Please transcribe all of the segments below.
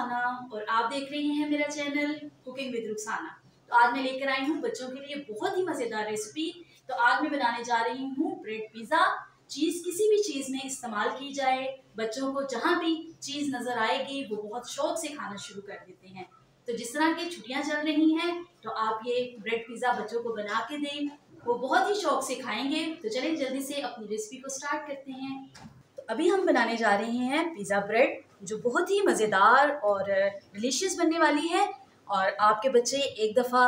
रुखसाना और आप देख रही हैं मेरा चैनल कुकिंग विद रुखसाना। तो आज मैं लेकर आई हूँ बच्चों के लिए बहुत ही मज़ेदार रेसिपी। तो आज मैं बनाने जा रही हूँ ब्रेड पिज़्ज़ा। चीज़ किसी भी चीज़ में इस्तेमाल की जाए, बच्चों को जहाँ भी चीज़ नज़र आएगी वो बहुत शौक से खाना शुरू कर देते हैं। तो जिस तरह की छुट्टियाँ चल रही हैं तो आप ये ब्रेड पिज़्ज़ा बच्चों को बना के दें, वो बहुत ही शौक से खाएंगे। तो चलिए जल्दी से अपनी रेसिपी को स्टार्ट करते हैं। तो अभी हम बनाने जा रहे हैं पिज़्ज़ा ब्रेड, जो बहुत ही मज़ेदार और डिलीशियस बनने वाली है। और आपके बच्चे एक दफ़ा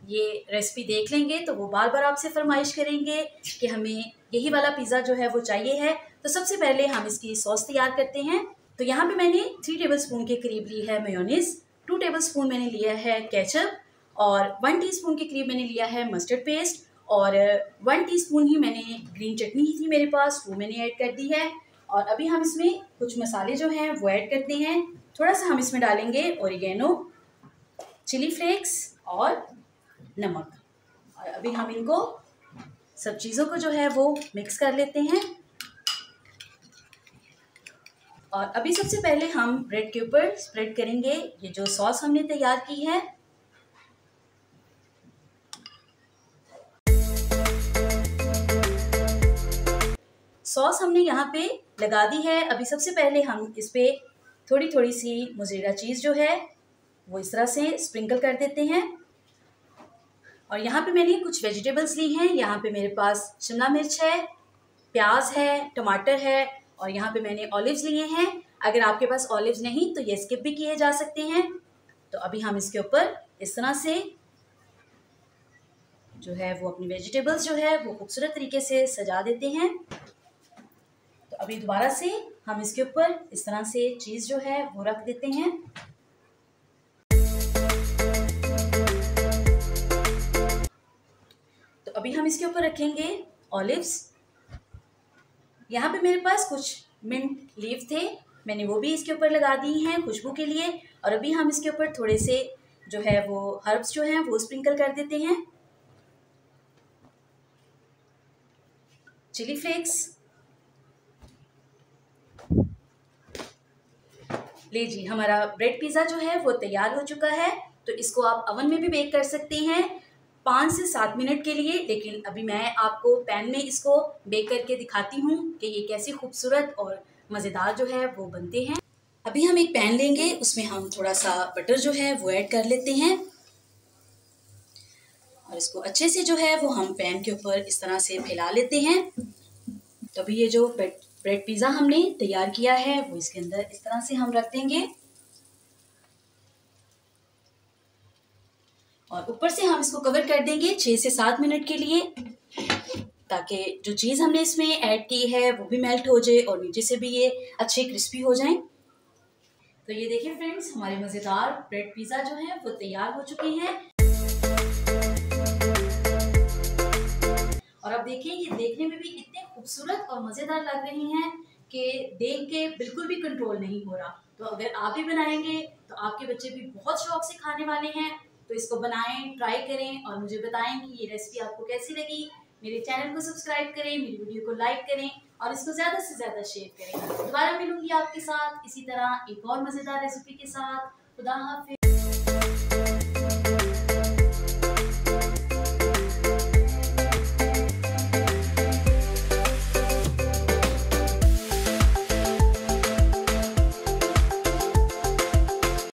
ये रेसिपी देख लेंगे तो वो बार बार आपसे फरमाइश करेंगे कि हमें यही वाला पिज़्ज़ा जो है वो चाहिए है। तो सबसे पहले हम इसकी सॉस तैयार करते हैं। तो यहाँ पे मैंने 3 टेबलस्पून के करीब ली है मेयोनीज़, 2 टेबलस्पून मैंने लिया है केचप और 1 टीस्पून के करीब मैंने लिया है मस्टर्ड पेस्ट और 1 टीस्पून ही मैंने ग्रीन चटनी ही थी मेरे पास, वो मैंने ऐड कर दी है। और अभी हम इसमें कुछ मसाले जो हैं वो ऐड करते हैं। थोड़ा सा हम इसमें डालेंगे ओरिगेनो, चिली फ्लेक्स और नमक। और अभी हम इनको सब चीज़ों को जो है वो मिक्स कर लेते हैं। और अभी सबसे पहले हम ब्रेड के ऊपर स्प्रेड करेंगे ये जो सॉस हमने तैयार की है। सॉस हमने यहाँ पे लगा दी है। अभी सबसे पहले हम इस पे थोड़ी थोड़ी सी मोज़रेला चीज़ जो है वो इस तरह से स्प्रिंकल कर देते हैं। और यहाँ पे मैंने कुछ वेजिटेबल्स ली हैं। यहाँ पे मेरे पास शिमला मिर्च है, प्याज है, टमाटर है और यहाँ पे मैंने ऑलिव्स लिए हैं। अगर आपके पास ऑलिव्स नहीं तो ये स्किप भी किए जा सकते हैं। तो अभी हम इसके ऊपर इस तरह से जो है वो अपनी वेजिटेबल्स जो है वो खूबसूरत तरीके से सजा देते हैं। तो अभी दोबारा से हम इसके ऊपर इस तरह से चीज़ जो है वो रख देते हैं। तो अभी हम इसके ऊपर रखेंगे ऑलिव्स। यहाँ पे मेरे पास कुछ मिंट लीव थे, मैंने वो भी इसके ऊपर लगा दी हैं खुशबू के लिए। और अभी हम इसके ऊपर थोड़े से जो है वो हर्ब्स जो हैं वो स्प्रिंकल कर देते हैं। चिली फ्लेक्स, ले जी, हमारा ब्रेड पिज़्ज़ा जो है वो तैयार हो चुका है। तो इसको आप अवन में भी बेक कर सकते हैं 5 से 7 मिनट के लिए। लेकिन अभी मैं आपको पैन में इसको बेक करके दिखाती हूँ कि ये कैसे खूबसूरत और मज़ेदार जो है वो बनते हैं। अभी हम एक पैन लेंगे, उसमें हम थोड़ा सा बटर जो है वो ऐड कर लेते हैं और इसको अच्छे से जो है वो हम पैन के ऊपर इस तरह से फैला लेते हैं। तो अभी ये जो ब्रेड पिज़्ज़ा हमने तैयार किया है वो इसके अंदर इस तरह से हम रख देंगे और ऊपर से हम इसको कवर कर देंगे 6 से 7 मिनट के लिए, ताकि जो चीज़ हमने इसमें ऐड की है वो भी मेल्ट हो जाए और नीचे से भी ये अच्छे क्रिस्पी हो जाएं। तो ये देखिए फ्रेंड्स, हमारे मज़ेदार ब्रेड पिज़्ज़ा जो है वो तैयार हो चुके हैं। और अब देखिए ये देखने में भी इतने खूबसूरत और मज़ेदार लग रहे हैं कि देख के बिल्कुल भी कंट्रोल नहीं हो रहा। तो अगर आप भी बनाएंगे तो आपके बच्चे भी बहुत शौक से खाने वाले हैं। तो इसको बनाएं, ट्राई करें और मुझे बताएं कि ये रेसिपी आपको कैसी लगी। मेरे चैनल को सब्सक्राइब करें, मेरी वीडियो को लाइक करें और इसको ज़्यादा से ज़्यादा शेयर करें। दोबारा मिलूंगी आपके साथ इसी तरह एक और मज़ेदार रेसिपी के साथ। खुदा हाफिज़।